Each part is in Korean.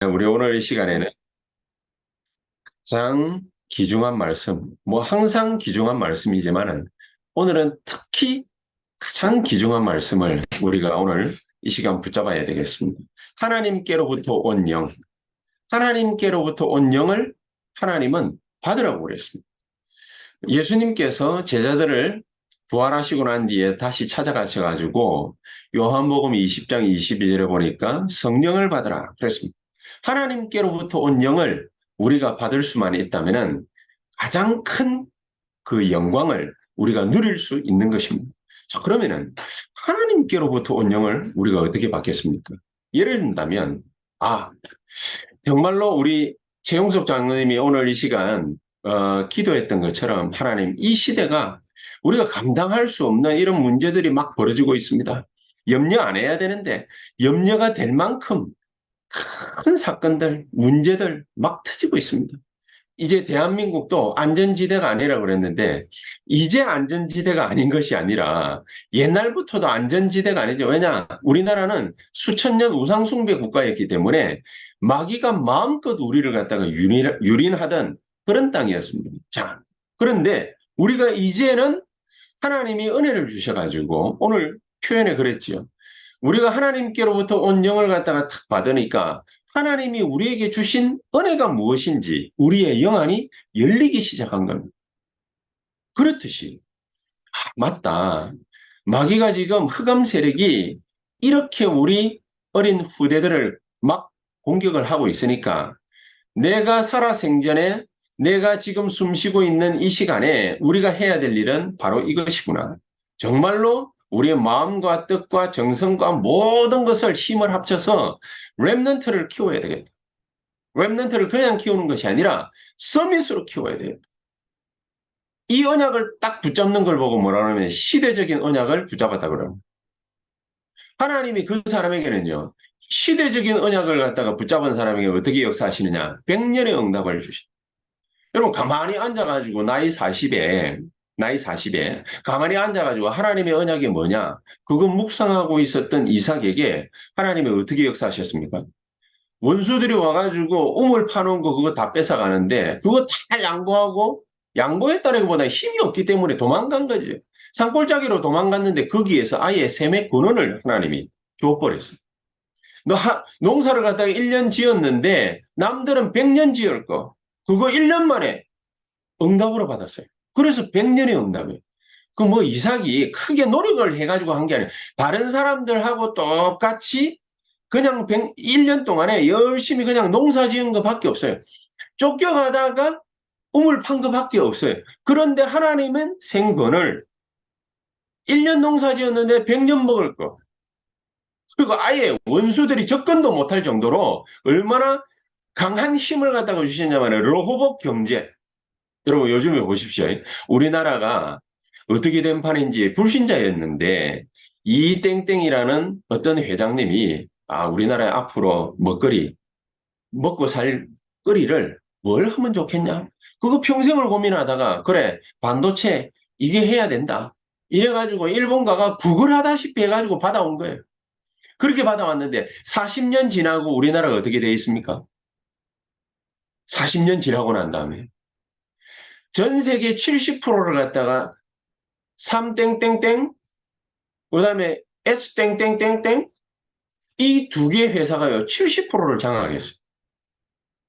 우리 오늘 이 시간에는 가장 귀중한 말씀, 뭐 항상 귀중한 말씀이지만은 오늘은 특히 가장 귀중한 말씀을 우리가 오늘 이 시간 붙잡아야 되겠습니다. 하나님께로부터 온 영, 하나님께로부터 온 영을 하나님은 받으라고 그랬습니다. 예수님께서 제자들을 부활하시고 난 뒤에 다시 찾아가셔가지고 요한복음 20장 22절에 보니까 성령을 받으라 그랬습니다. 하나님께로부터 온 영을 우리가 받을 수만 있다면 가장 큰 그 영광을 우리가 누릴 수 있는 것입니다. 자, 그러면은 하나님께로부터 온 영을 우리가 어떻게 받겠습니까? 예를 든다면, 정말로 우리 최용섭 장로님이 오늘 이 시간 기도했던 것처럼 하나님 이 시대가 우리가 감당할 수 없는 이런 문제들이 막 벌어지고 있습니다. 염려 안 해야 되는데 염려가 될 만큼 큰 사건들, 문제들 막 터지고 있습니다. 이제 대한민국도 안전지대가 아니라고 그랬는데 이제 안전지대가 아닌 것이 아니라 옛날부터도 안전지대가 아니죠. 왜냐? 우리나라는 수천 년 우상숭배 국가였기 때문에 마귀가 마음껏 우리를 갖다가 유린하던 그런 땅이었습니다. 자, 그런데 우리가 이제는 하나님이 은혜를 주셔가지고 오늘 표현에 그랬지요. 우리가 하나님께로부터 온 영을 갖다가 탁 받으니까 하나님이 우리에게 주신 은혜가 무엇인지 우리의 영안이 열리기 시작한 겁니다. 그렇듯이 맞다. 마귀가 지금 흑암 세력이 이렇게 우리 어린 후대들을 막 공격을 하고 있으니까 내가 살아생전에 내가 지금 숨쉬고 있는 이 시간에 우리가 해야 될 일은 바로 이것이구나. 정말로 우리의 마음과 뜻과 정성과 모든 것을 힘을 합쳐서 렘넌트를 키워야 되겠다. 렘넌트를 그냥 키우는 것이 아니라 서밋으로 키워야 돼요. 이 언약을 딱 붙잡는 걸 보고 뭐라 하면 시대적인 언약을 붙잡았다 그러는 하나님이 그 사람에게는요. 시대적인 언약을 갖다가 붙잡은 사람에게 어떻게 역사하시느냐. 100년의 응답을 주시. 여러분 가만히 앉아가지고 나이 40에 가만히 앉아가지고 하나님의 언약이 뭐냐? 그거 묵상하고 있었던 이삭에게 하나님이 어떻게 역사하셨습니까? 원수들이 와가지고 우물 파놓은 거 그거 다 뺏어가는데 그거 다 양보하고 양보했다기보다 힘이 없기 때문에 도망간 거죠. 산골짜기로 도망갔는데 거기에서 아예 셈의 근원을 하나님이 주어버렸어요. 농사를 갖다가 1년 지었는데 남들은 100년 지을 거. 그거 1년 만에 응답으로 받았어요. 그래서 100년의 응답이에요. 그 뭐 이삭이 크게 노력을 해가지고 한 게 아니에요. 다른 사람들하고 똑같이 그냥 1년 동안에 열심히 그냥 농사 지은 것밖에 없어요. 쫓겨가다가 우물 판 것밖에 없어요. 그런데 하나님은 생건을 1년 농사 지었는데 100년 먹을 거. 그리고 아예 원수들이 접근도 못할 정도로 얼마나 강한 힘을 갖다가 주셨냐면 러호복 경제. 여러분 요즘에 보십시오. 우리나라가 어떻게 된 판인지 불신자였는데 이땡땡이라는 어떤 회장님이 우리나라에 앞으로 먹고 살 거리를 뭘 하면 좋겠냐? 그거 평생을 고민하다가 그래 반도체 이게 해야 된다. 이래가지고 일본 가가 구걸하다시피 해가지고 받아온 거예요. 그렇게 받아왔는데 40년 지나고 우리나라가 어떻게 돼 있습니까? 40년 지나고 난 다음에 전 세계 70%를 갖다가 3땡땡땡 그다음에 S땡땡땡땡 이 두 개 회사가요 70%를 장악했어요.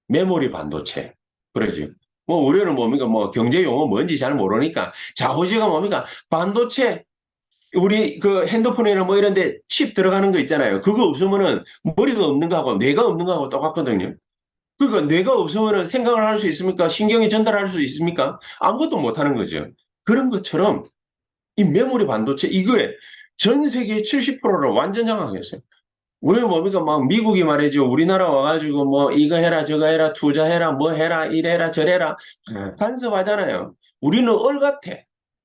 메모리 반도체. 그러죠. 뭐 우리는 뭡니까? 뭐 경제 용어 뭔지 잘 모르니까 자호지가 뭡니까? 반도체 우리 그 핸드폰이나 뭐 이런 데 칩 들어가는 거 있잖아요. 그거 없으면은 머리가 없는 거하고 뇌가 없는 거하고 똑같거든요. 그러니까 뇌가 없으면은 생각을 할 수 있습니까? 신경이 전달할 수 있습니까? 아무것도 못 하는 거죠. 그런 것처럼 이 메모리 반도체 이거에 전 세계 70%를 완전 장악했어요. 우리는 뭡니까? 막 미국이 말이죠. 우리나라 와가지고 뭐 이거 해라 저거 해라 투자해라 뭐 해라 이래라 저래라 간섭하잖아요. 우리는 얼 같아.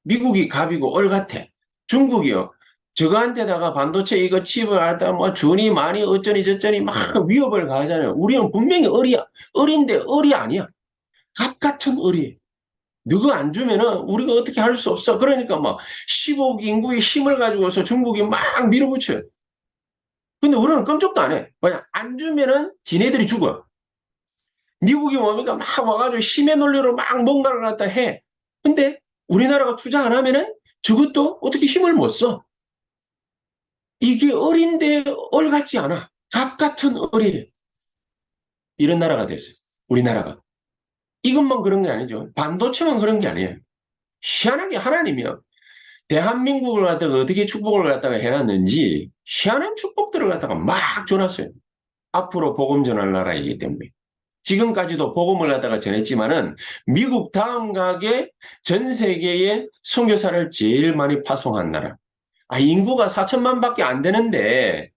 미국이 갑이고 얼 같아. 중국이요. 저거한테다가 반도체 이거 칩을 갖다 뭐 주니 많이 어쩌니 저쩌니 막 위협을 가하잖아요. 우리는 분명히 얼이야. 얼인데 얼이 아니야. 갑 같은 얼이. 누구 안 주면은 우리가 어떻게 할 수 없어. 그러니까 막 15억 인구의 힘을 가지고서 중국이 막 밀어붙여요. 근데 우리는 끔찍도 안 해. 왜냐? 안 주면은 지네들이 죽어. 미국이 뭡니까? 막 와가지고 힘의 논리로 막 뭔가를 갖다 해. 근데 우리나라가 투자 안 하면은 저것도 어떻게 힘을 못 써. 이게 어린데 얼 같지 않아. 갑 같은 얼이에요. 이런 나라가 됐어요. 우리나라가. 이것만 그런 게 아니죠. 반도체만 그런 게 아니에요. 희한하게 하나님이요. 대한민국을 갖다가 어떻게 축복을 갖다가 해놨는지 희한한 축복들을 갖다가 막 줘놨어요. 앞으로 복음 전할 나라이기 때문에. 지금까지도 복음을 갖다가 전했지만은 미국 다음 가게 전 세계에 선교사를 제일 많이 파송한 나라. 인구가 4천만밖에 안 되는데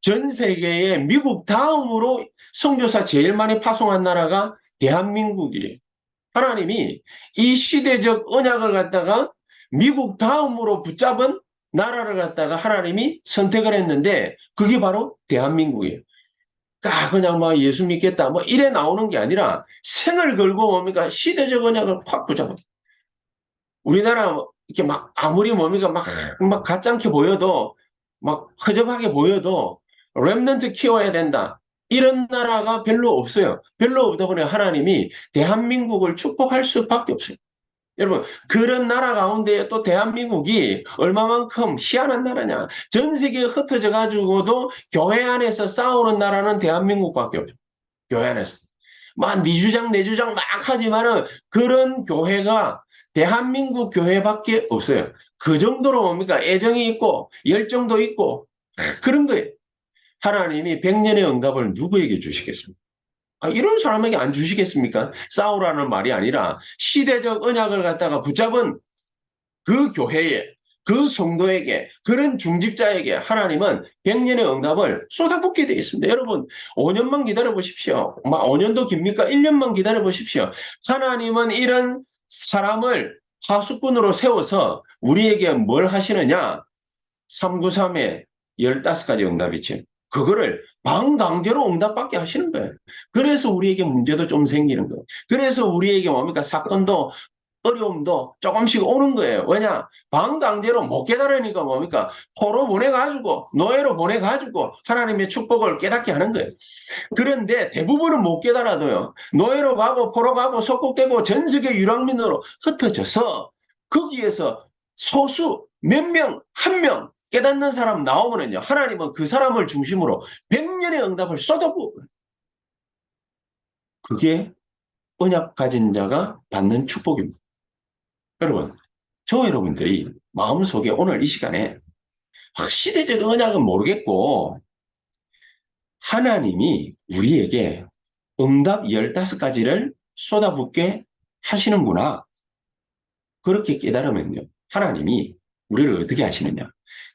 전 세계에 미국 다음으로 선교사 제일 많이 파송한 나라가 대한민국이에요. 하나님이 이 시대적 언약을 갖다가 미국 다음으로 붙잡은 나라를 갖다가 하나님이 선택을 했는데 그게 바로 대한민국이에요. 그냥 뭐 예수 믿겠다 뭐 이래 나오는 게 아니라 생을 걸고 뭡니까 시대적 언약을 확 붙잡아. 우리나라 이렇게 막 아무리 뭡니까 막 가짜게 보여도 막 허접하게 보여도 렘넌트 키워야 된다. 이런 나라가 별로 없어요. 별로 없다 보니 하나님이 대한민국을 축복할 수밖에 없어요. 여러분, 그런 나라 가운데 또 대한민국이 얼마만큼 희한한 나라냐. 전 세계에 흩어져 가지고도 교회 안에서 싸우는 나라는 대한민국밖에 없어요. 교회 안에서. 막 네 주장 내 주장 막 하지만은 그런 교회가 대한민국 교회밖에 없어요. 그 정도로 뭡니까? 애정이 있고 열정도 있고 그런 거예요. 하나님이 100년의 응답을 누구에게 주시겠습니까? 이런 사람에게 안 주시겠습니까? 싸우라는 말이 아니라 시대적 언약을 갖다가 붙잡은 그 교회에 그 성도에게 그런 중직자에게 하나님은 100년의 응답을 쏟아붓게 되어 있습니다. 여러분 5년만 기다려 보십시오. 5년도 깁니까? 1년만 기다려 보십시오. 하나님은 이런 사람을 파수꾼으로 세워서 우리에게 뭘 하시느냐? 393에 15가지 응답이죠. 그거를 방강제로 응답받게 하시는 거예요. 그래서 우리에게 문제도 좀 생기는 거예요. 그래서 우리에게 뭡니까? 사건도 어려움도 조금씩 오는 거예요. 왜냐? 방강제로 못 깨달으니까 뭡니까? 포로 보내가지고, 노예로 보내가지고 하나님의 축복을 깨닫게 하는 거예요. 그런데 대부분은 못 깨달아도요. 노예로 가고 포로 가고 속국되고 전 세계 유랑민으로 흩어져서 거기에서 소수 몇 명, 한 명 깨닫는 사람 나오면은요. 하나님은 그 사람을 중심으로 100년의 응답을 쏟아부어. 그게 언약 가진 자가 받는 축복입니다. 여러분, 저 여러분들이 마음속에 오늘 이 시간에 시대적 언약은 모르겠고 하나님이 우리에게 응답 15가지를 쏟아붓게 하시는구나. 그렇게 깨달으면요. 하나님이 우리를 어떻게 하시느냐.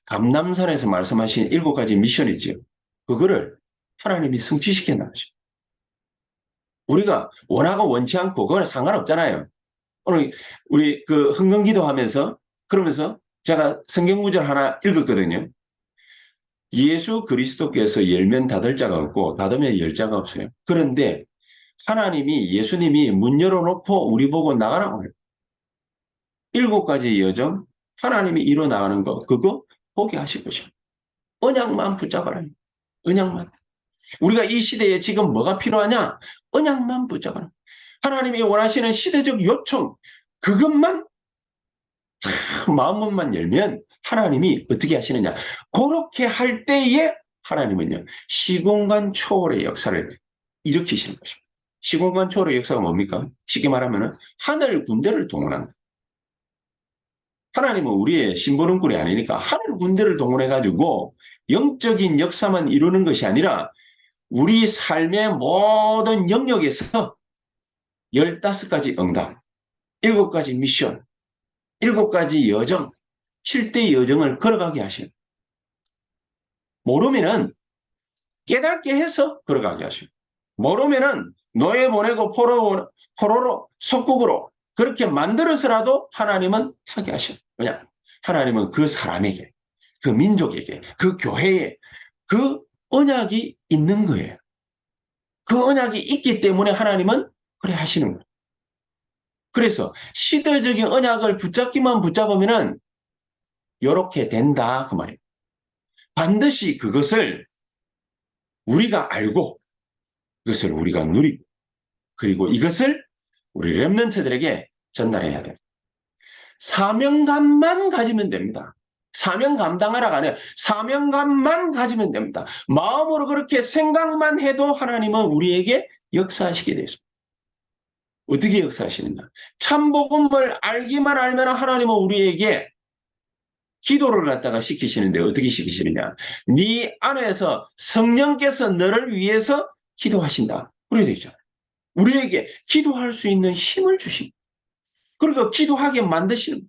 감람산에서 말씀하신 7가지 미션이죠. 그거를 하나님이 성취시켜 나가죠. 우리가 원하고 원치 않고 그거는 상관없잖아요. 오늘 우리 그 흥금기도 하면서 그러면서 제가 성경 구절 하나 읽었거든요. 예수 그리스도께서 열면 닫을 자가 없고 닫으면 열 자가 없어요. 그런데 하나님이 예수님이 문 열어놓고 우리 보고 나가라고 해요. 7가지 여정 하나님이 이뤄 나가는 거 그거 보게 하실 것입니다. 언약만 붙잡아라. 언약만. 우리가 이 시대에 지금 뭐가 필요하냐? 언약만 붙잡아라. 하나님이 원하시는 시대적 요청 그것만 마음만 열면 하나님이 어떻게 하시느냐. 그렇게 할 때에 하나님은요. 시공간 초월의 역사를 일으키시는 것입니다. 시공간 초월의 역사가 뭡니까? 쉽게 말하면 하늘 군대를 동원한다. 하나님은 우리의 심부름꾼이 아니니까 하늘 군대를 동원해가지고 영적인 역사만 이루는 것이 아니라 우리 삶의 모든 영역에서 15가지 응답, 7가지 미션, 7가지 여정, 7대 여정을 걸어가게 하시는. 모르면은 깨닫게 해서 걸어가게 하시고 모르면은 노예 보내고 포로로 속국으로 그렇게 만들어서라도 하나님은 하게 하셔. 왜냐? 하나님은 그 사람에게, 그 민족에게, 그 교회에 그 언약이 있는 거예요. 그 언약이 있기 때문에 하나님은 그래 하시는 거예요. 그래서 시대적인 언약을 붙잡기만 붙잡으면은 이렇게 된다 그 말이에요. 반드시 그것을 우리가 알고 이것을 우리가 누리고 그리고 이것을 우리 렘넌트들에게 전달해야 돼요. 사명감만 가지면 됩니다. 사명 감당하라가 아니라 사명감만 가지면 됩니다. 마음으로 그렇게 생각만 해도 하나님은 우리에게 역사하시게 되어 있습니다. 어떻게 역사하시는가? 참복음을 알기만 알면 하나님은 우리에게 기도를 갖다가 시키시는데 어떻게 시키시느냐? 네 안에서 성령께서 너를 위해서 기도하신다. 그래야 되죠. 우리에게 기도할 수 있는 힘을 주십니다. 그러니까 기도하게 만드시는 거예요.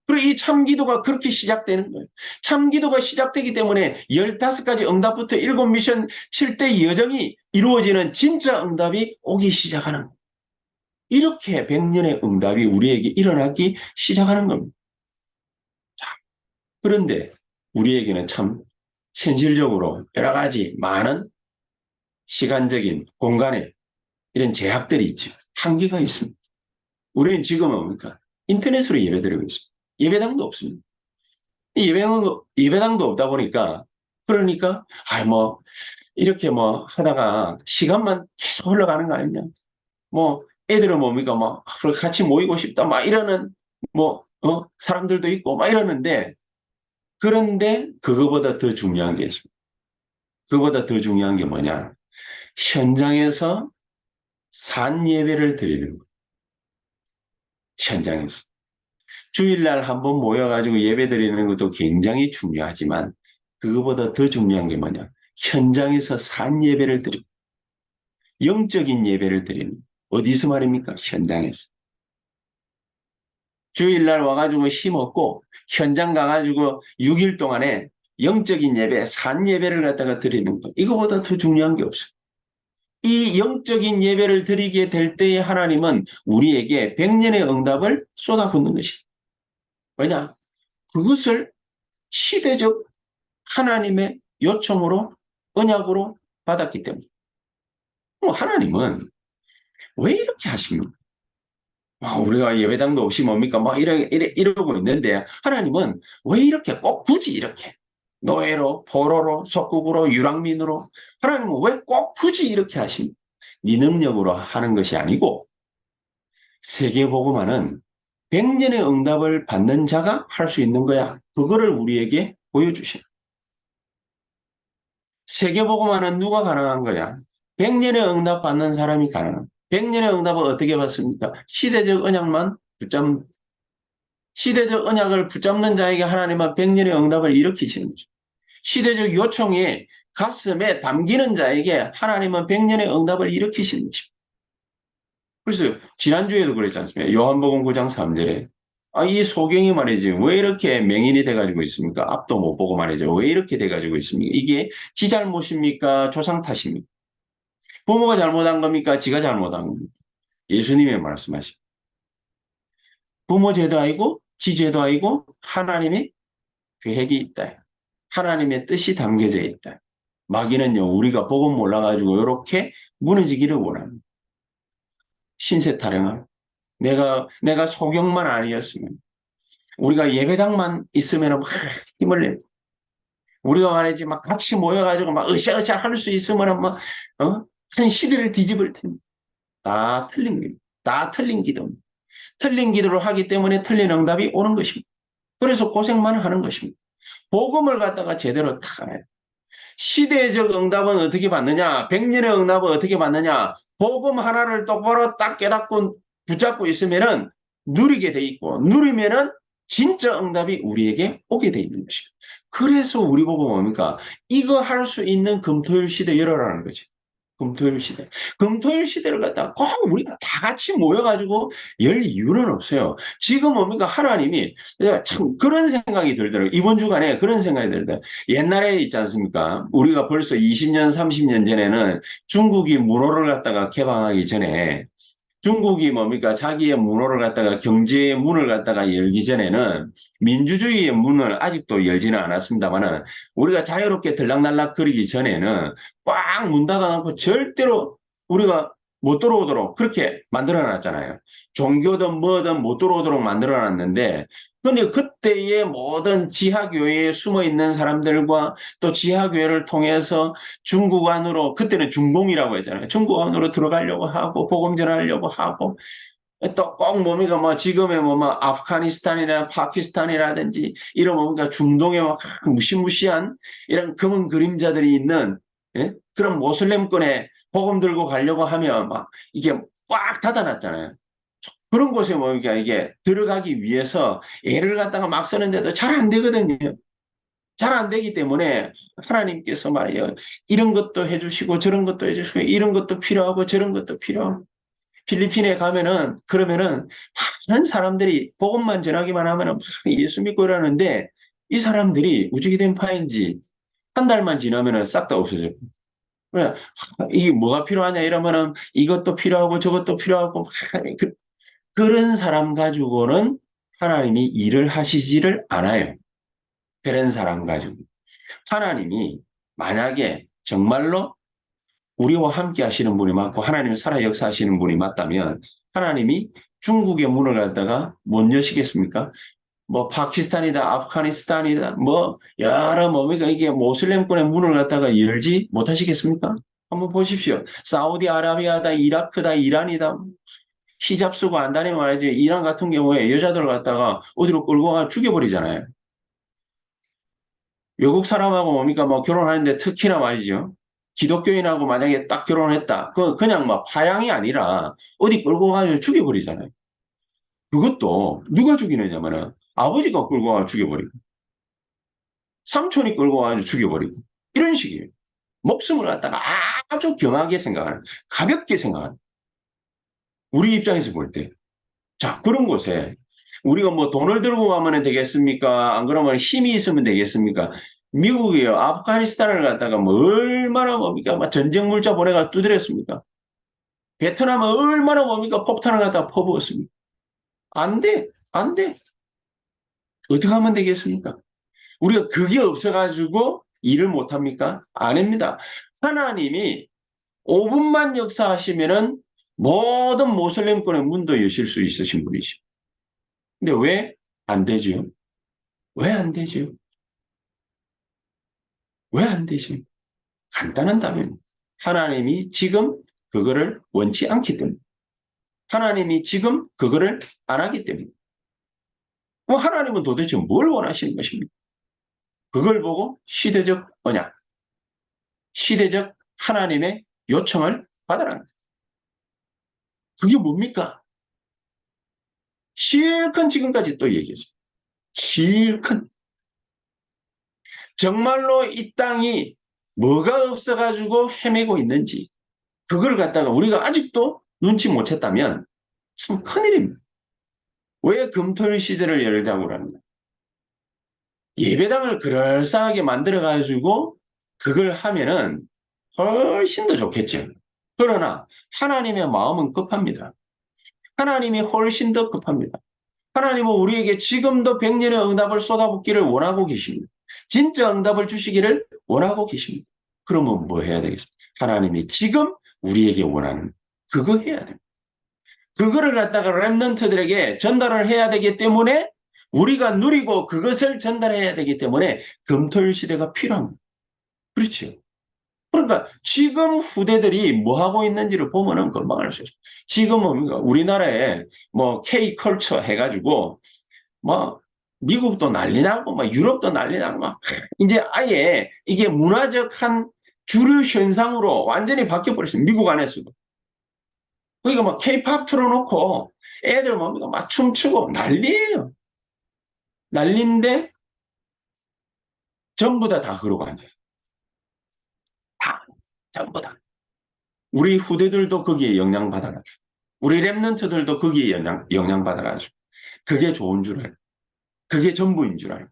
그리고 이 참기도가 그렇게 시작되는 거예요. 참기도가 시작되기 때문에 15가지 응답부터 7미션 7대 여정이 이루어지는 진짜 응답이 오기 시작하는 거예요. 이렇게 100년의 응답이 우리에게 일어나기 시작하는 겁니다. 자, 그런데 우리에게는 참 현실적으로 여러 가지 많은 시간적인 공간에 이런 제약들이 있죠. 한계가 있습니다. 우리는 지금은 뭡니까? 인터넷으로 예배드리고 있습니다. 예배당도 없습니다. 예배당도 없다 보니까, 그러니까, 이렇게 하다가 시간만 계속 흘러가는 거 아니냐. 애들은 뭡니까? 같이 모이고 싶다. 이러는, 사람들도 있고, 이러는데, 그런데 그거보다 더 중요한 게 있습니다. 그거보다 더 중요한 게 뭐냐. 현장에서 산 예배를 드리는 거예요. 현장에서. 주일날 한번 모여가지고 예배 드리는 것도 굉장히 중요하지만 그거보다 더 중요한 게 뭐냐. 현장에서 산 예배를 드리고 영적인 예배를 드리는 어디서 말입니까? 현장에서. 주일날 와가지고 힘없고 현장 가가지고 6일 동안에 영적인 예배, 산 예배를 갖다가 드리는 것. 이거보다 더 중요한 게 없어요. 이 영적인 예배를 드리게 될 때에 하나님은 우리에게 100년의 응답을 쏟아붓는 것이다. 왜냐? 그것을 시대적 하나님의 요청으로 언약으로 받았기 때문에. 하나님은 왜 이렇게 하십니까? 우리가 예배당도 없이 뭡니까? 이러고 있는데 하나님은 왜 이렇게 꼭 굳이 이렇게 노예로, 포로로, 속국으로, 유랑민으로 하나님은 왜 꼭 굳이 이렇게 하십니까? 네 능력으로 하는 것이 아니고 세계복음화는 100년의 응답을 받는 자가 할 수 있는 거야. 그거를 우리에게 보여주시는. 세계복음화는 누가 가능한 거야? 100년의 응답 받는 사람이 가능한. 100년의 응답을 어떻게 받습니까? 시대적 언약만 붙잡는. 시대적 언약을 붙잡는 자에게 하나님은 100년의 응답을 일으키시는 거죠. 시대적 요청에 가슴에 담기는 자에게 하나님은 100년의 응답을 일으키시는 것입니다. 그래서 지난주에도 그랬지 않습니까? 요한복음 9장 3절에 이 소경이 말이지 왜 이렇게 맹인이 돼가지고 있습니까? 앞도 못 보고 말이죠. 왜 이렇게 돼가지고 있습니까? 이게 지 잘못입니까? 조상 탓입니까? 부모가 잘못한 겁니까? 지가 잘못한 겁니까? 예수님의 말씀하시. 부모 죄도 아니고 지 죄도 아니고 하나님의 계획이 있다. 하나님의 뜻이 담겨져 있다. 마귀는요 우리가 복음 몰라가지고 이렇게 무너지기를 원합니다. 신세 타령을 내가 소경만 아니었으면 우리가 예배당만 있으면 막 힘을 내. 우리가 말이지 막 같이 모여가지고 막 으쌰으쌰 할 수 있으면 한 시대를 뒤집을 텐데 다 틀린 겁니다. 다 틀린 기도입니다. 틀린 기도를 하기 때문에 틀린 응답이 오는 것입니다. 그래서 고생만 하는 것입니다. 복음을 갖다가 제대로 딱 알아요. 시대적 응답은 어떻게 받느냐? 100년의 응답은 어떻게 받느냐? 복음 하나를 똑바로 딱 깨닫고 붙잡고 있으면은 누리게 돼 있고 누리면은 진짜 응답이 우리에게 오게 돼 있는 것이죠. 그래서 우리 보고 뭡니까? 이거 할 수 있는 금토일 시대 열어라는 거지. 금토일 시대. 금토일 시대를 갖다가 꼭 우리가 다 같이 모여가지고 열 이유는 없어요. 지금 뭡니까? 하나님이 참 그런 생각이 들더라고요. 이번 주간에 그런 생각이 들더라고요. 옛날에 있지 않습니까? 우리가 벌써 20년, 30년 전에는 중국이 문호를 갖다가 개방하기 전에 중국이 뭡니까? 자기의 문호를 갖다가 경제의 문을 갖다가 열기 전에는 민주주의의 문을 아직도 열지는 않았습니다만은 우리가 자유롭게 들락날락 거리기 전에는 꽉 문 닫아놓고 절대로 우리가 못 들어오도록 그렇게 만들어 놨잖아요. 종교든 뭐든 못 들어오도록 만들어 놨는데 근데 그때의 모든 지하교회에 숨어 있는 사람들과 또 지하교회를 통해서 중국 안으로, 그때는 중공이라고 했잖아요. 중국 안으로 들어가려고 하고, 복음 전하려고 하고, 또 꼭 뭡니까, 뭐, 지금의 뭐, 아프가니스탄이나 파키스탄이라든지, 이런 뭡니까, 중동의 막 무시무시한 이런 검은 그림자들이 있는, 예? 그런 모슬렘권에 복음 들고 가려고 하면 막, 이게 꽉 닫아놨잖아요. 그런 곳에 뭡니까, 이게 들어가기 위해서 애를 갖다가 막 쓰는데도 잘 안 되거든요. 잘 안 되기 때문에 하나님께서 말이에요. 이런 것도 해주시고, 저런 것도 해주시고, 이런 것도 필요하고, 저런 것도 필요하고, 필리핀에 가면은 그러면은 많은 사람들이 복음만 전하기만 하면은 막 예수 믿고 이러는데 이 사람들이 우주기 된 파인지 한 달만 지나면은 싹 다 없어져요. 그래, 이게 뭐가 필요하냐 이러면은 이것도 필요하고 저것도 필요하고 막 그런 사람 가지고는 하나님이 일을 하시지를 않아요. 그런 사람 가지고 하나님이 만약에 정말로 우리와 함께 하시는 분이 맞고 하나님이 살아 역사하시는 분이 맞다면 하나님이 중국의 문을 갖다가 못 여시겠습니까? 뭐 파키스탄이다, 아프가니스탄이다, 뭐 여러 뭡니까 이게 모슬렘권의 문을 갖다가 열지 못하시겠습니까? 한번 보십시오. 사우디아라비아다, 이라크다, 이란이다. 히잡 쓰고 안 다니면 말이지. 이란 같은 경우에 여자들 갖다가 어디로 끌고 가 죽여버리잖아요. 외국 사람하고 뭡니까 뭐 결혼하는데 특히나 말이죠. 기독교인하고 만약에 딱 결혼했다. 그냥 막 파양이 아니라 어디 끌고 가서 죽여버리잖아요. 그것도 누가 죽이느냐면은 아버지가 끌고 가서 죽여버리고 삼촌이 끌고 가서 죽여버리고 이런 식이에요. 목숨을 갖다가 아주 경하게 생각하는 가볍게 생각하는 우리 입장에서 볼 때. 자, 그런 곳에 우리가 뭐 돈을 들고 가면 되겠습니까? 안 그러면 힘이 있으면 되겠습니까? 미국이요. 아프가니스탄을 갖다가 뭐 얼마나 뭡니까? 막 전쟁 물자 보내가 두드렸습니까? 베트남은 얼마나 뭡니까? 폭탄을 갖다가 퍼부었습니까? 안 돼. 안 돼. 어떻게 하면 되겠습니까? 우리가 그게 없어가지고 일을 못합니까? 아닙니다. 하나님이 5분만 역사하시면은 모든 모슬렘권의 문도 여실 수 있으신 분이죠. 근데 왜 안 되죠? 왜 안 되죠? 왜 안 되죠? 간단한 답입니다. 하나님이 지금 그거를 원치 않기 때문에. 하나님이 지금 그거를 안 하기 때문에. 그럼 하나님은 도대체 뭘 원하시는 것입니까? 그걸 보고 시대적 언약, 시대적 하나님의 요청을 받아라는 거예요. 그게 뭡니까? 실컷 지금까지 또 얘기했습니다. 실컷. 정말로 이 땅이 뭐가 없어가지고 헤매고 있는지 그걸 갖다가 우리가 아직도 눈치 못 챘다면 참 큰일입니다. 왜 금토일 시대를 열자고 합니다. 예배당을 그럴싸하게 만들어가지고 그걸 하면은 훨씬 더 좋겠죠. 그러나 하나님의 마음은 급합니다. 하나님이 훨씬 더 급합니다. 하나님은 우리에게 지금도 100년의 응답을 쏟아붓기를 원하고 계십니다. 진짜 응답을 주시기를 원하고 계십니다. 그러면 뭐 해야 되겠습니까? 하나님이 지금 우리에게 원하는 그거 해야 됩니다. 그거를 갖다가 랩런트들에게 전달을 해야 되기 때문에 우리가 누리고 그것을 전달해야 되기 때문에 금토일 시대가 필요합니다. 그렇죠. 그러니까 지금 후대들이 뭐 하고 있는지를 보면은 금방 알 수 있어요. 지금은 우리나라에 뭐 K 컬처 해가지고 뭐 미국도 난리 나고 막 유럽도 난리 나고 막 이제 아예 이게 문화적 한 주류 현상으로 완전히 바뀌어 버렸어요. 미국 안에서도. 그러니까 막 K-팝 틀어놓고 애들 뭡니까 막 춤추고 난리예요. 난리인데 전부 다 그러고 앉아요. 다 전부 다. 우리 후대들도 거기에 영향받아가지고 우리 랩런트들도 거기에 영향받아가지고 그게 좋은 줄 알고 그게 전부인 줄 알고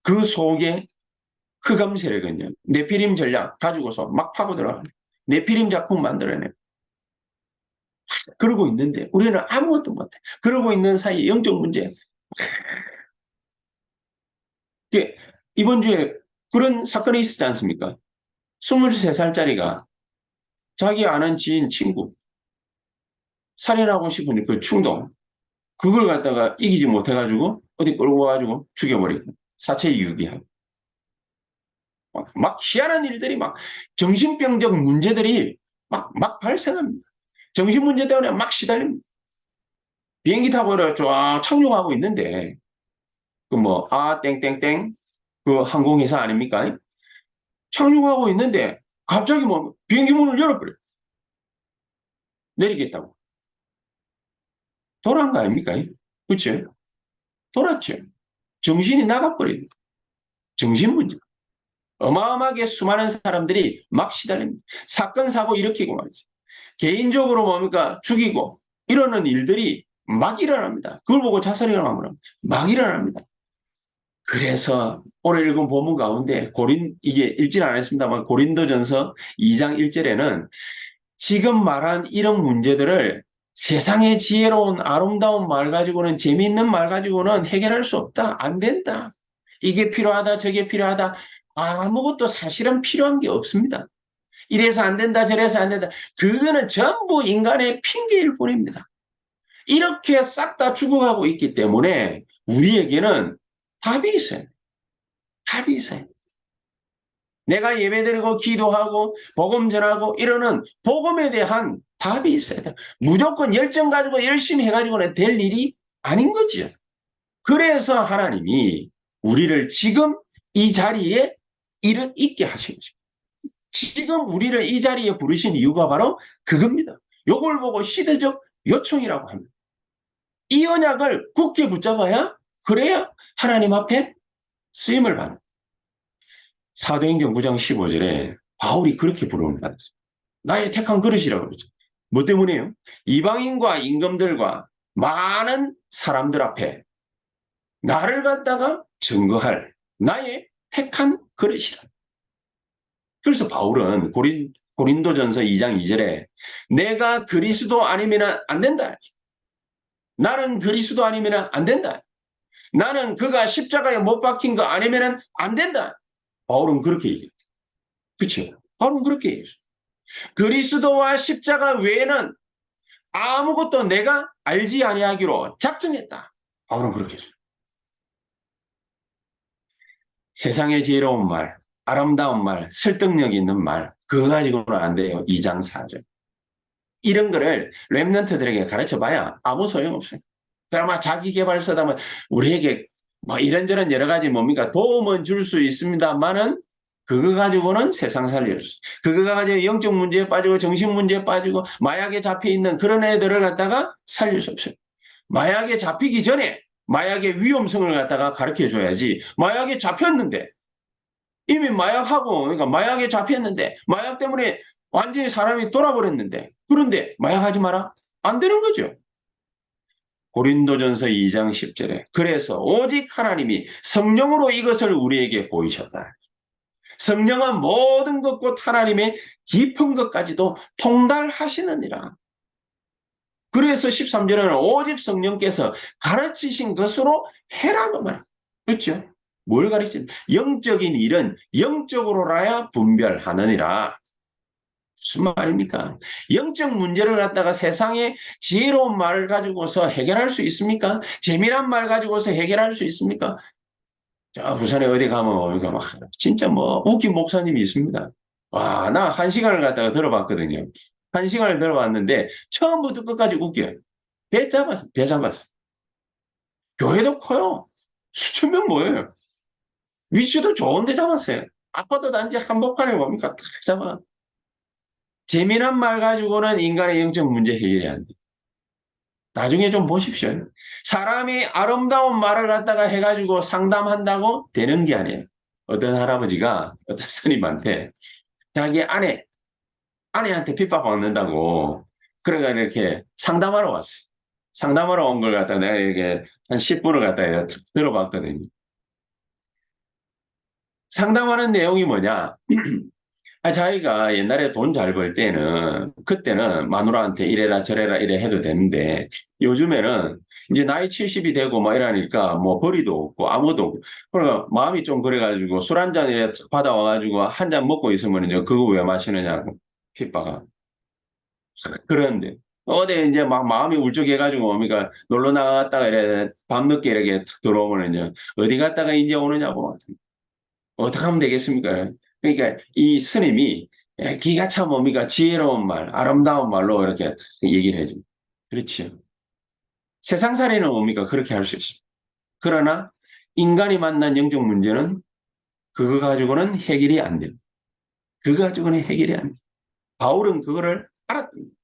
그 속에 흑암 세력은요. 네피림 전략 가지고서 막 파고들어 네피림 작품 만들어내. 그러고 있는데 우리는 아무것도 못해. 그러고 있는 사이에 영적 문제. 이번 주에 그런 사건이 있었지 않습니까? 23살짜리가 자기 아는 지인 친구 살인하고 싶은 그 충동 그걸 갖다가 이기지 못해가지고 어디 끌고 가가지고 죽여버리고 사체 유기하고 막 희한한 일들이 막 정신병적 문제들이 막 발생합니다. 정신 문제 때문에 막 시달립니다. 비행기 타고 쫙 착륙하고 있는데 그 뭐 땡땡땡 그 항공회사 아닙니까? 착륙하고 있는데 갑자기 뭐 비행기 문을 열어버려. 내리겠다고. 돌아간 거 아닙니까? 그렇죠? 돌았죠. 정신이 나가버려요. 정신 문제. 어마어마하게 수많은 사람들이 막 시달립니다. 사건, 사고 일으키고 말이죠. 개인적으로 뭡니까? 죽이고 이러는 일들이 막 일어납니다. 그걸 보고 자살이 일어나면 막 일어납니다. 그래서 오늘 읽은 본문 가운데 이게 읽지는 않았습니다만 고린도전서 2장 1절에는 지금 말한 이런 문제들을 세상의 지혜로운 아름다운 말 가지고는 재미있는 말 가지고는 해결할 수 없다. 안 된다. 이게 필요하다. 저게 필요하다. 아무것도 사실은 필요한 게 없습니다. 이래서 안 된다. 저래서 안 된다. 그거는 전부 인간의 핑계일 뿐입니다. 이렇게 싹 다 죽어가고 있기 때문에 우리에게는 답이 있어요. 답이 있어요. 내가 예배드리고 기도하고 복음 전하고 이러는 복음에 대한 답이 있어야 돼. 무조건 열정 가지고 열심히 해가지고는 될 일이 아닌 거죠. 그래서 하나님이 우리를 지금 이 자리에 있게 하신 거죠. 지금 우리를 이 자리에 부르신 이유가 바로 그겁니다. 요걸 보고 시대적 요청이라고 합니다. 이 언약을 굳게 붙잡아야 그래야 하나님 앞에 쓰임을 받는. 사도행전 9장 15절에 바울이 그렇게 부릅니다. 나의 택한 그릇이라고 그러죠. 뭐 때문에요? 이방인과 임금들과 많은 사람들 앞에 나를 갖다가 증거할 나의 택한 그릇이라. 그래서 바울은 고린도전서 2장 2절에 내가 그리스도 아니면 안 된다. 나는 그리스도 아니면 안 된다. 나는 그가 십자가에 못 박힌 거 아니면 안 된다. 바울은 그렇게 얘기해요. 그렇죠? 바울은 그렇게 얘기해요. 그리스도와 십자가 외에는 아무것도 내가 알지 아니하기로 작정했다. 바울은 그렇게 했어요. 세상의 지혜로운 말, 아름다운 말, 설득력 있는 말, 그거 가지고는 안 돼요. 2장 4절. 이런 거를 랩런트들에게 가르쳐봐야 아무 소용없어요. 그러나 자기 개발서다면 우리에게 뭐 이런저런 여러 가지 뭡니까 도움은 줄 수 있습니다만은 그거 가지고는 세상 살릴 수 그거 가지고 영적 문제에 빠지고 정신 문제에 빠지고 마약에 잡혀 있는 그런 애들을 갖다가 살릴 수 없어요. 마약에 잡히기 전에 마약의 위험성을 갖다가 가르쳐 줘야지. 마약에 잡혔는데 이미 마약하고 그러니까 마약에 잡혔는데 마약 때문에 완전히 사람이 돌아버렸는데 그런데 마약하지 마라 안 되는 거죠. 고린도전서 2장 10절에 그래서 오직 하나님이 성령으로 이것을 우리에게 보이셨다. 성령은 모든 것 곧 하나님의 깊은 것까지도 통달하시느니라. 그래서 13절에는 오직 성령께서 가르치신 것으로 해라고 말이에요. 그렇죠? 뭘 가르치는? 영적인 일은 영적으로라야 분별하느니라. 무슨 말입니까? 영적 문제를 갖다가 세상의 지혜로운 말을 가지고서 해결할 수 있습니까? 재미난 말 가지고서 해결할 수 있습니까? 자, 부산에 어디 가면 막 진짜 뭐 웃긴 목사님이 있습니다. 와, 나 1시간을 갖다가 들어봤거든요. 1시간을 들어봤는데 처음부터 끝까지 웃겨요. 배 잡았어, 배 잡았어. 교회도 커요. 수천 명 모여요. 위치도 좋은데 잡았어요. 아파트 단지 한복판에 뭡니까? 탁 잡아. 재미난 말 가지고는 인간의 영적 문제 해결이 안 돼. 나중에 좀 보십시오. 사람이 아름다운 말을 갖다가 해가지고 상담한다고 되는 게 아니에요. 어떤 할아버지가 어떤 스님한테 자기 아내한테 핍박받는다고 그래가 이렇게 상담하러 왔어요. 상담하러 온 걸 갖다가 내가 이렇게 한 10분을 갖다가 들어봤거든요. 상담하는 내용이 뭐냐? 자기가 옛날에 돈 잘 벌 때는 그때는 마누라한테 이래라 저래라 이래 해도 되는데 요즘에는 이제 나이 70이 되고 막 이러니까 뭐 벌이도 없고 아무도 없고 그러니까 마음이 좀 그래가지고 술 한 잔 이래 받아와가지고 한 잔 먹고 있으면 이제 그거 왜 마시느냐고 핍박하 그런데 어디 이제 막 마음이 울적해가지고 뭡니까 놀러 나갔다가 이래 밤늦게 이렇게 탁 들어오면은요 어디 갔다가 이제 오느냐고 어떻게 하면 되겠습니까? 그러니까 이 스님이 기가 참 뭡니까 지혜로운 말, 아름다운 말로 이렇게 얘기를 해줍니다. 그렇지요. 세상살이는 뭡니까 그렇게 할 수 있습니다. 그러나 인간이 만난 영적 문제는 그거 가지고는 해결이 안 됩니다. 그거 가지고는 해결이 안 됩니다. 바울은 그거를 알았습니다.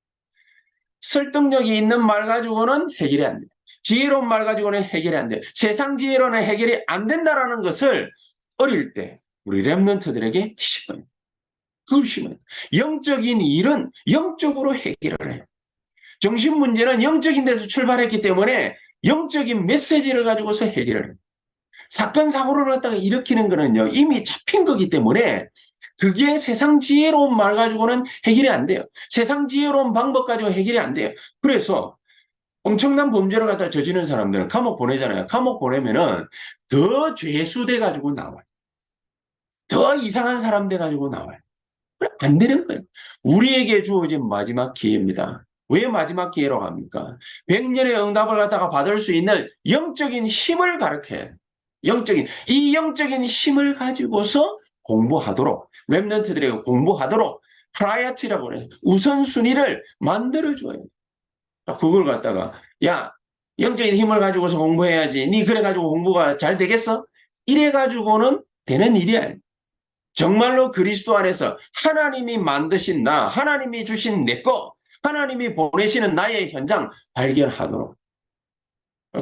설득력이 있는 말 가지고는 해결이 안 돼요. 지혜로운 말 가지고는 해결이 안 돼요. 세상 지혜로는 해결이 안 된다라는 것을 어릴 때 우리 랩런트들에게 심어요. 그걸 심어요. 영적인 일은 영적으로 해결을 해요. 정신 문제는 영적인 데서 출발했기 때문에 영적인 메시지를 가지고서 해결을 해요. 사건 사고를 갖다가 일으키는 거는요 이미 잡힌 거기 때문에 그게 세상 지혜로운 말 가지고는 해결이 안 돼요. 세상 지혜로운 방법 가지고 해결이 안 돼요. 그래서 엄청난 범죄를 갖다 저지르는 사람들은 감옥 보내잖아요. 감옥 보내면은 더 죄수돼 가지고 나와요. 더 이상한 사람 돼 가지고 나와요. 안 되는 거예요. 우리에게 주어진 마지막 기회입니다. 왜 마지막 기회라고 합니까? 100년의 응답을 갖다가 받을 수 있는 영적인 힘을 가르쳐요. 이 영적인 힘을 가지고서 공부하도록, 랩런트들에게 공부하도록 프라이어티라고 해요. 우선순위를 만들어줘요. 그걸 갖다가, 야, 영적인 힘을 가지고서 공부해야지. 니 그래가지고 공부가 잘 되겠어? 이래가지고는 되는 일이 아니에요. 정말로 그리스도 안에서 하나님이 만드신 나, 하나님이 주신 내 거, 하나님이 보내시는 나의 현장 발견하도록.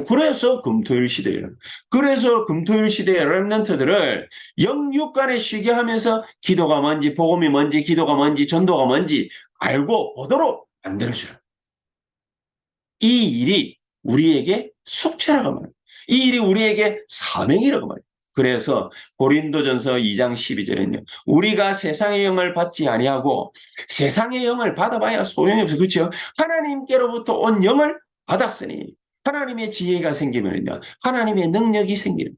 그래서 금토일 시대예요. 그래서 금토일 시대의 렘넌트들을 영육간에 쉬게 하면서 기도가 뭔지, 복음이 뭔지, 기도가 뭔지, 전도가 뭔지 알고 보도록 만들어주라. 이 일이 우리에게 숙제라고 말해요. 이 일이 우리에게 사명이라고 말해요. 그래서 고린도전서 2장 12절에는요. 우리가 세상의 영을 받지 아니하고 세상의 영을 받아봐야 소용이 없어요. 그렇죠? 하나님께로부터 온 영을 받았으니 하나님의 지혜가 생기면요. 하나님의 능력이 생기는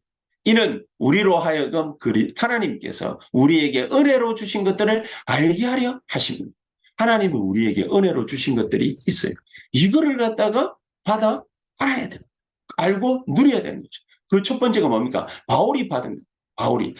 이는 우리로 하여금 하나님께서 우리에게 은혜로 주신 것들을 알게 하려 하십니다. 하나님은 우리에게 은혜로 주신 것들이 있어요. 이거를 갖다가 받아 알아야 돼요. 알고 누려야 되는 거죠. 그 첫 번째가 뭡니까? 바울이 받은 바울이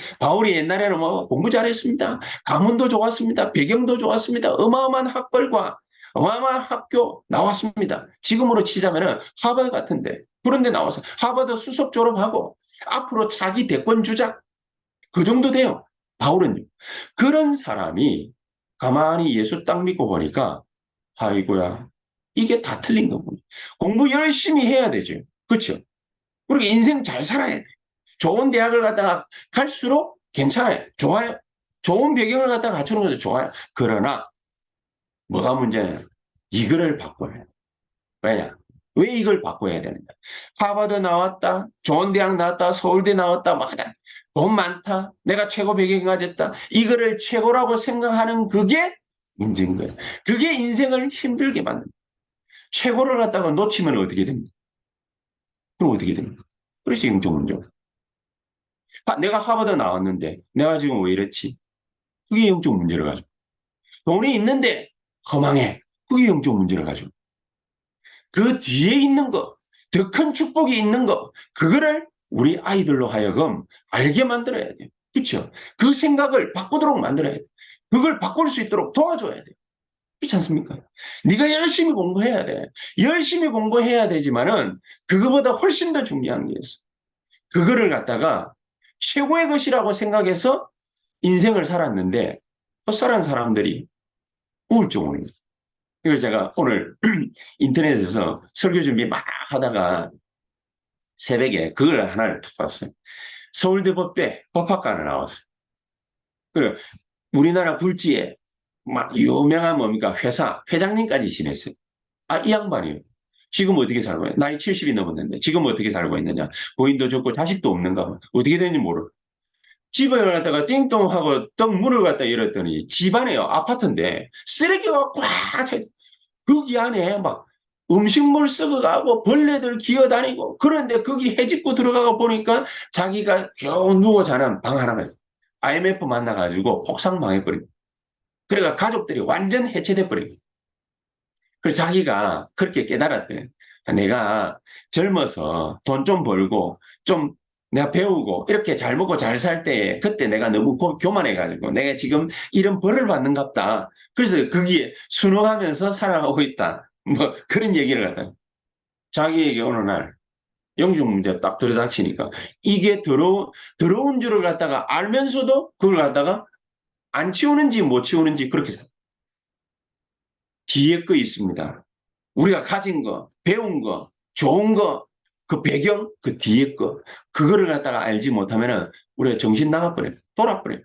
옛날에는 뭐 공부 잘했습니다. 가문도 좋았습니다. 배경도 좋았습니다. 어마어마한 학벌과 어마어마한 학교 나왔습니다. 지금으로 치자면은 하버드 같은데 그런데 나와서 하버드 수석 졸업하고 앞으로 차기 대권 주자 그 정도 돼요. 바울은요. 그런 사람이 가만히 예수 딱 믿고 보니까 아이고야 이게 다 틀린 거군요. 공부 열심히 해야 되죠. 그렇죠? 그리고 인생 잘 살아야 돼. 좋은 대학을 갔다가 갈수록 괜찮아요. 좋아요. 좋은 배경을 갖다가 갖추는 것도 좋아요. 그러나 뭐가 문제냐? 이거를 바꿔야 해. 왜냐? 왜 이걸 바꿔야 되느냐? 하버드 나왔다, 좋은 대학 나왔다, 서울대 나왔다, 막 하다. 돈 많다, 내가 최고 배경 가졌다. 이거를 최고라고 생각하는 그게 문제인 거예요. 그게 인생을 힘들게 만듭니다. 최고를 갖다가 놓치면 어떻게 됩니까? 그럼 어떻게 됩니까? 그래서 영적 문제. 내가 하버드 나왔는데 내가 지금 왜 이렇지? 그게 영적 문제를 가지고. 돈이 있는데 허망해. 그게 영적 문제를 가지고. 그 뒤에 있는 거, 더 큰 축복이 있는 거, 그거를 우리 아이들로 하여금 알게 만들어야 돼요. 그렇죠? 그 생각을 바꾸도록 만들어야 돼요. 그걸 바꿀 수 있도록 도와줘야 돼요. 그렇지 않습니까? 네가 열심히 공부해야 돼. 열심히 공부해야 되지만은 그거보다 훨씬 더 중요한 게 있어. 그거를 갖다가 최고의 것이라고 생각해서 인생을 살았는데 헛살한 사람들이 우울증 오는 거예요. 그래서 제가 오늘 인터넷에서 설교 준비 막 하다가 새벽에 그걸 하나를 탁 봤어요. 서울대 법대 법학과를 나왔어요. 그리고 우리나라 굴지에 막 유명한 뭡니까 회사 회장님까지 지냈어요. 아, 이 양반이요. 지금 어떻게 살고 있냐? 나이 70이 넘었는데 지금 어떻게 살고 있느냐? 부인도 좋고 자식도 없는가 봐. 어떻게 되는지 모르. 집을 갖다가 띵동하고 떡 문을 갖다 열었더니 집안에요. 아파트인데 쓰레기가 꽉 차. 거기 안에 막 음식물 썩어가고 벌레들 기어다니고 그런데 거기 해집고 들어가고 보니까 자기가 겨우 누워 자는 방 하나가 IMF 만나가지고 폭삭 망해버리고 그래가 가족들이 완전 해체돼 버리고 그래서 자기가 그렇게 깨달았대. 내가 젊어서 돈 좀 벌고 좀 내가 배우고 이렇게 잘 먹고 잘 살 때 그때 내가 너무 교만해가지고 내가 지금 이런 벌을 받는갑다. 그래서 거기에 순응하면서 살아가고 있다. 뭐 그런 얘기를 갖다 자기에게 어느 날 영적 문제 딱 들이닥치니까 이게 더러운 줄을 갖다가 알면서도 그걸 갖다가 안 치우는지 못 치우는지 그렇게 뒤에 거 있습니다. 우리가 가진 거, 배운 거, 좋은 거, 그 배경, 그 뒤에 거, 그거를 갖다가 알지 못하면은 우리가 정신 나가버려요. 돌아버려요.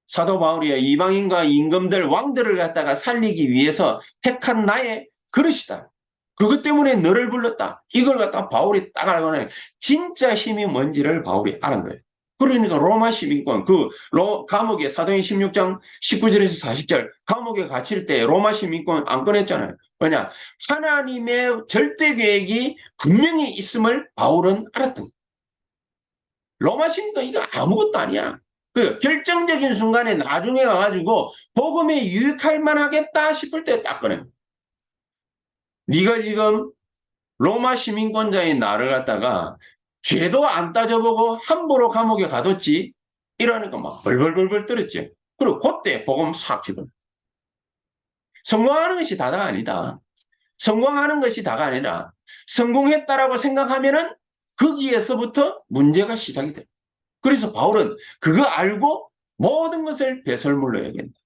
사도 바울이 이방인과 임금들, 왕들을 갖다가 살리기 위해서 택한 나의 그릇이다. 그것 때문에 너를 불렀다. 이걸 갖다 바울이 딱 알고는 진짜 힘이 뭔지를 바울이 알은 거예요. 그러니까 로마 시민권, 감옥에 사도행 16장 19절에서 40절 감옥에 갇힐 때 로마 시민권 안 꺼냈잖아요. 왜냐? 하나님의 절대 계획이 분명히 있음을 바울은 알았던 거예요. 로마 시민권 이거 아무것도 아니야. 그 결정적인 순간에 나중에 가가지고 복음에 유익할 만하겠다 싶을 때 딱 꺼내. 네가 지금 로마 시민권자인 나를 갖다가 죄도 안 따져보고 함부로 감옥에 가뒀지. 이러니까 막 벌벌벌벌 떨었지. 그리고 그때 복음 싹 집어. 성공하는 것이 다가 아니다. 성공하는 것이 다가 아니라 성공했다라고 생각하면은 거기에서부터 문제가 시작이 돼. 그래서 바울은 그거 알고 모든 것을 배설물로 여긴다.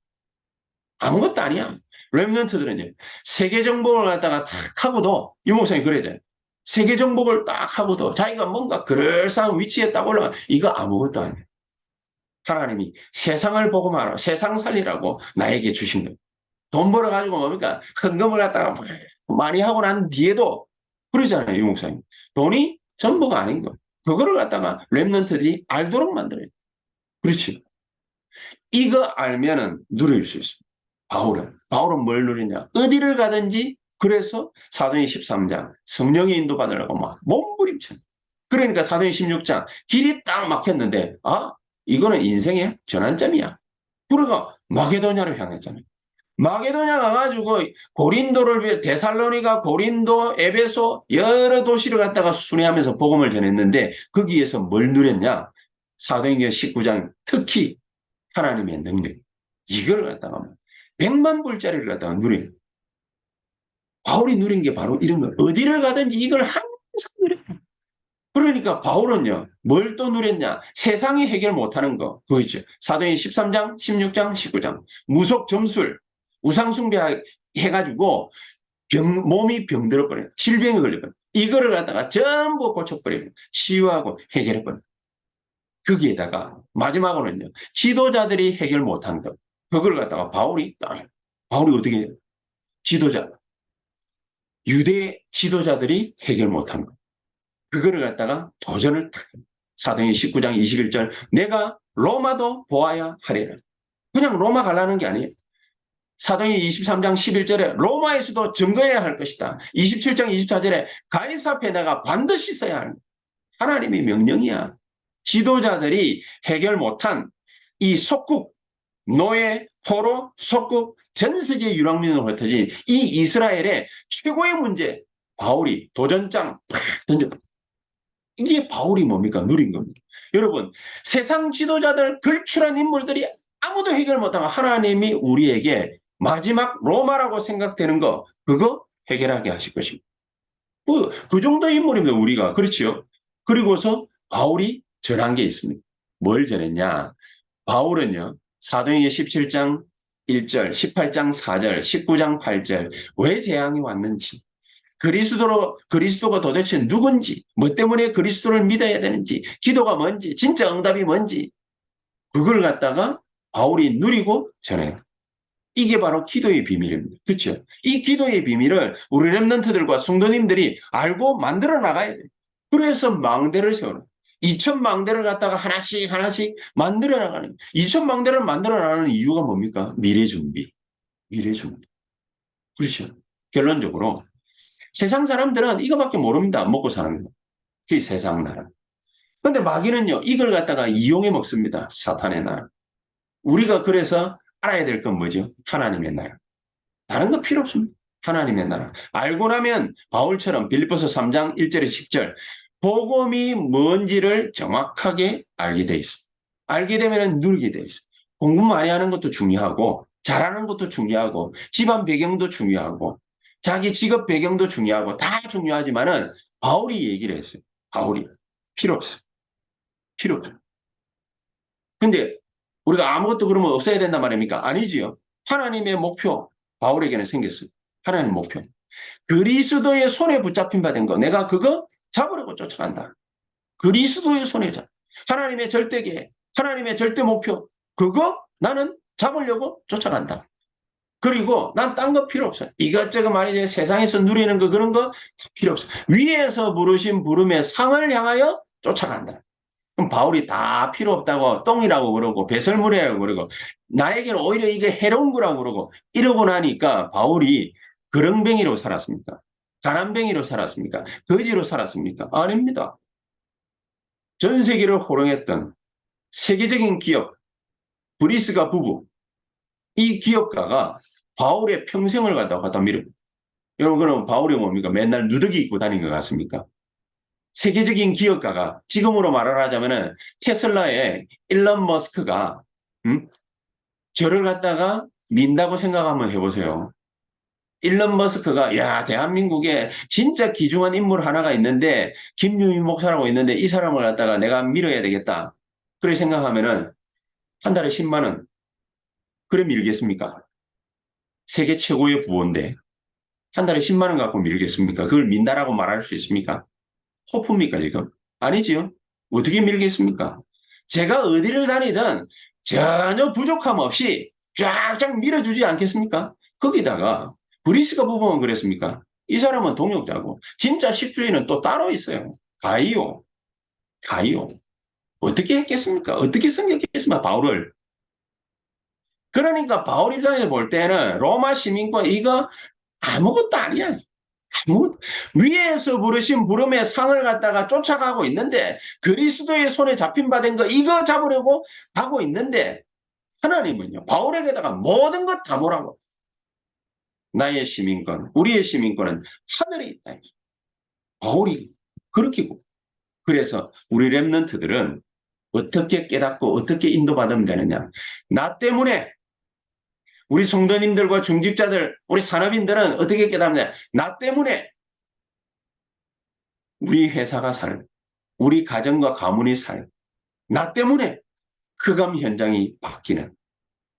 아무것도 아니야. 렘넌트들은요. 세계 정복을 갖다가 탁 하고도 유목사님 그러잖아요. 세계 정복을 딱 하고도 자기가 뭔가 그럴싸한 위치에 딱 올라가. 이거 아무것도 아니야. 하나님이 세상을 보고 말아. 세상 살리라고 나에게 주신 거예요. 돈 벌어가지고 뭡니까? 헌금을 갖다가 많이 하고 난 뒤에도 그러잖아요. 유목사님. 돈이 전부가 아닌 거. 그거를 갖다가 렘넌트들이 알도록 만들어요. 그렇지. 이거 알면은 누릴 수 있습니다. 바울은 뭘 누리냐? 어디를 가든지 그래서 사도행 13장 성령의 인도받으려고 막 몸부림쳐. 그러니까 사도행 16장 길이 딱 막혔는데 이거는 인생의 전환점이야. 그러가 마게도냐를 향했잖아요. 마게도냐 가가지고 고린도를 데살로니가, 고린도, 에베소 여러 도시를 갖다가 순회하면서 복음을 전했는데 거기에서 뭘 누렸냐? 사도행전 19장 특히 하나님의 능력. 이걸 갖다가 100만 불짜리를 갖다가 누린. 바울이 누린 게 바로 이런 거예요. 어디를 가든지 이걸 항상 누려요. 그러니까 바울은요. 뭘 또 누렸냐. 세상이 해결 못하는 거. 그거죠. 사도행 13장, 16장, 19장. 무속 점술, 우상숭배 해가지고 몸이 병들어버려요. 질병이 걸려버려요. 이거를 갖다가 전부 고쳐버리고 치유하고 해결해버려요. 거기에다가 마지막으로는요. 지도자들이 해결 못한 것. 그걸 갖다가 바울이 어떻게 해요? 지도자. 유대 지도자들이 해결 못한 것. 그거를 갖다가 도전을 사도행 19장 21절 내가 로마도 보아야 하리라. 그냥 로마 가려는 게 아니에요. 사도행 23장 11절에 로마에서도 증거해야 할 것이다. 27장 24절에 가이사 앞에 내가 반드시 써야 하는 하나님의 명령이야. 지도자들이 해결 못한 이 속국, 노예, 포로, 속국, 전 세계 유랑민으로 흩어진 이 이스라엘의 최고의 문제, 바울이 도전장 팍 던져. 이게 바울이 뭡니까? 누린 겁니다. 여러분, 세상 지도자들 걸출한 인물들이 아무도 해결 못하고 하나님이 우리에게 마지막 로마라고 생각되는 거, 그거 해결하게 하실 것입니다. 그 정도의 인물입니다, 우리가. 그렇지요? 그리고서 바울이 전한 게 있습니다. 뭘 전했냐? 바울은요, 사도행전 17장 1절, 18장 4절, 19장 8절, 왜 재앙이 왔는지, 그리스도가 도대체 누군지, 뭐 때문에 그리스도를 믿어야 되는지, 기도가 뭔지, 진짜 응답이 뭔지, 그걸 갖다가 바울이 누리고 전해요. 이게 바로 기도의 비밀입니다. 그렇죠? 이 기도의 비밀을 우리 렘넌트들과 성도님들이 알고 만들어 나가야 돼요. 그래서 망대를 세우는 2,000망대를 갖다가 하나씩 만들어 나가는 2,000망대를 만들어 나가는 이유가 뭡니까? 미래 준비. 그렇죠? 결론적으로 세상 사람들은 이거밖에 모릅니다. 먹고 사는 거. 그게 세상 나라. 근데 마귀는요, 이걸 갖다가 이용해 먹습니다. 사탄의 나라. 우리가 그래서 알아야 될 건 뭐죠? 하나님의 나라. 다른 거 필요 없습니다. 하나님의 나라. 알고 나면 바울처럼 빌립보서 3장 1절에 10절 복음이 뭔지를 정확하게 알게 돼 있어. 알게 되면 누리게 돼 있어. 공부 많이 하는 것도 중요하고 잘하는 것도 중요하고 집안 배경도 중요하고 자기 직업 배경도 중요하고 다 중요하지만은 바울이 얘기를 했어요. 바울이 필요 없어. 필요 없어. 근데 우리가 아무것도 그러면 없어야 된단 말입니까? 아니지요. 하나님의 목표 바울에게는 생겼어요. 하나님의 목표. 그리스도의 손에 붙잡힌 바 된 거. 내가 그거 잡으려고 쫓아간다. 그리스도의 손에 잡. 하나님의 절대계, 하나님의 절대 목표. 그거 나는 잡으려고 쫓아간다. 그리고 난 딴 거 필요 없어. 이것저것 말이지 세상에서 누리는 거 그런 거 필요 없어. 위에서 부르신 부름의 상을 향하여 쫓아간다. 그럼 바울이 다 필요 없다고 똥이라고 그러고 배설물이라고 그러고 나에게는 오히려 이게 해로운 거라고 그러고 이러고 나니까 바울이 그렁뱅이로 살았습니까? 가난뱅이로 살았습니까? 거지로 살았습니까? 아닙니다. 전 세계를 호령했던 세계적인 기업 브리스가 부부 이 기업가가 바울의 평생을 갖다 밀어요. 여러분 그럼 바울이 뭡니까? 맨날 누더기 입고 다닌 것 같습니까? 세계적인 기업가가 지금으로 말하자면은 테슬라의 일론 머스크가 저를 갖다가 민다고 생각 한번 해보세요. 일론 머스크가 야 대한민국에 진짜 귀중한 인물 하나가 있는데 김유민 목사라고 있는데 이 사람을 갖다가 내가 밀어야 되겠다. 그래 생각하면은 한 달에 10만 원. 그래 밀겠습니까? 세계 최고의 부호인데 한 달에 10만 원 갖고 밀겠습니까? 그걸 민다라고 말할 수 있습니까? 호프입니까 지금? 아니지요. 어떻게 밀겠습니까? 제가 어디를 다니든 전혀 부족함 없이 쫙쫙 밀어주지 않겠습니까? 거기다가 브리스가 부부만 그랬습니까? 이 사람은 동역자고 진짜 십주인은 또 따로 있어요. 가이오. 가이오. 어떻게 했겠습니까? 어떻게 섬겼겠습니까? 바울을. 그러니까 바울 입장에서 볼 때는 로마 시민권 이거 아무것도 아니야. 위에서 부르신 부름의 상을 갖다가 쫓아가고 있는데 그리스도의 손에 잡힌 바 된 거 이거 잡으려고 가고 있는데 하나님은요 바울에게다가 모든 것 다 뭐라고 나의 시민권 우리의 시민권은 하늘에 있다. 바울이 그렇게 그래서 우리 렘넌트들은 어떻게 깨닫고 어떻게 인도받으면 되느냐. 나 때문에 우리 성도님들과 중직자들 우리 산업인들은 어떻게 깨닫느냐. 나 때문에 우리 회사가 살, 우리 가정과 가문이 살, 나 때문에 흑암 현장이 바뀌는,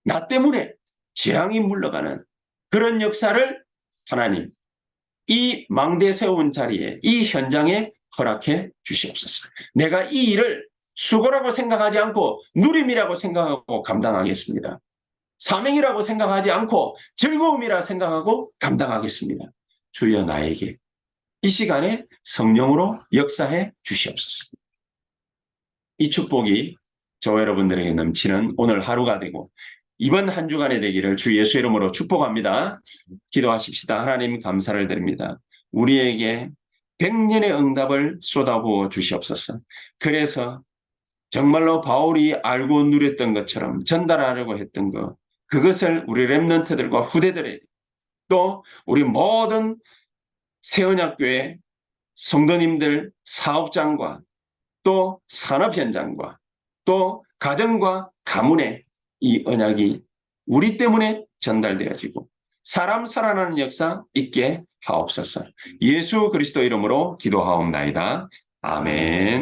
나 때문에 재앙이 물러가는 그런 역사를 하나님, 이 망대 세운 자리에, 이 현장에 허락해 주시옵소서. 내가 이 일을 수고라고 생각하지 않고 누림이라고 생각하고 감당하겠습니다. 사명이라고 생각하지 않고 즐거움이라 생각하고 감당하겠습니다. 주여 나에게 이 시간에 성령으로 역사해 주시옵소서. 이 축복이 저와 여러분들에게 넘치는 오늘 하루가 되고 이번 한 주간의 되기를 주 예수 이름으로 축복합니다. 기도하십시다. 하나님 감사를 드립니다. 우리에게 100년의 응답을 쏟아부어 주시옵소서. 그래서 정말로 바울이 알고 누렸던 것처럼 전달하려고 했던 것 그것을 우리 렘넌트들과 후대들에게 또 우리 모든 새언약교회 성도님들 사업장과 또 산업 현장과 또 가정과 가문에 이 언약이 우리 때문에 전달되어지고 사람 살아나는 역사 있게 하옵소서. 예수 그리스도 이름으로 기도하옵나이다. 아멘.